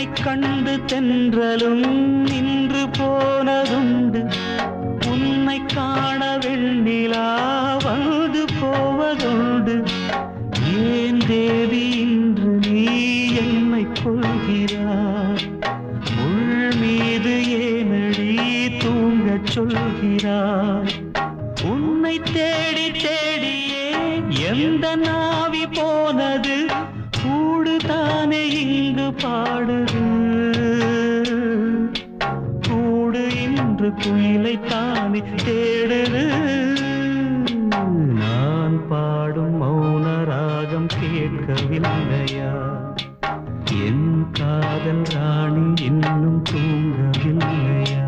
உன்னை கண்டு தென்றலும் நின்று போனதுண்டு உன்னை காண வெண்ணிலா வந்து போவதுண்டு ஏன் தேவி இன்று நீ என்னை கொள்கிறாய் முள் மீது ஏனடி தூங்கச் சொல்கிறாய் உன்னை தேடி தேடியே எந்த நாவி போனது கூடுதானே இங்கு பாடுது கூடு இன்று குயிலை தானே தேடுது நான் பாடும் மௌன ராகம் கேட்கவில்லையா என் காதல் ராணி இன்னும் தூங்கவில்லையா